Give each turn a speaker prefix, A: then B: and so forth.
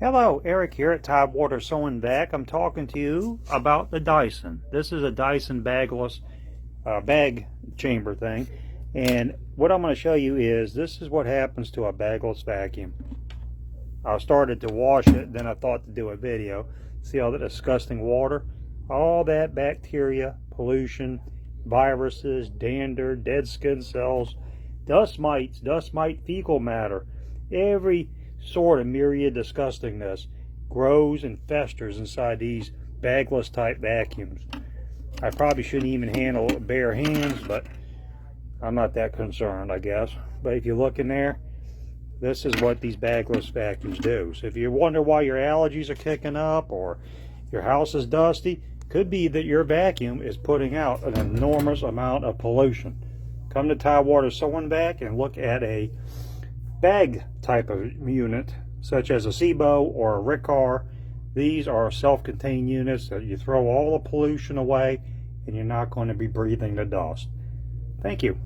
A: Hello, Eric here at Tidewater Sewing Back. I'm talking to you about the Dyson. This is a Dyson bagless bag chamber thing, and what I'm going to show you is this is what happens to a bagless vacuum. I started to wash it, then I thought to do a video. See all the disgusting water? All that bacteria, pollution, viruses, dander, dead skin cells, dust mites, dust mite fecal matter, every sort of myriad disgustingness grows and festers inside these bagless type vacuums. I probably shouldn't even handle bare hands, but I'm not that concerned, I guess. But if you look in there, this is what these bagless vacuums do. So if you wonder why your allergies are kicking up or your house is dusty, could be that your vacuum is putting out an enormous amount of pollution. Come to Tidewater Sewing Back and look at a bag type of unit, such as a SIBO or a Ricar. These are self-contained units that you throw all the pollution away and you're not going to be breathing the dust. Thank you.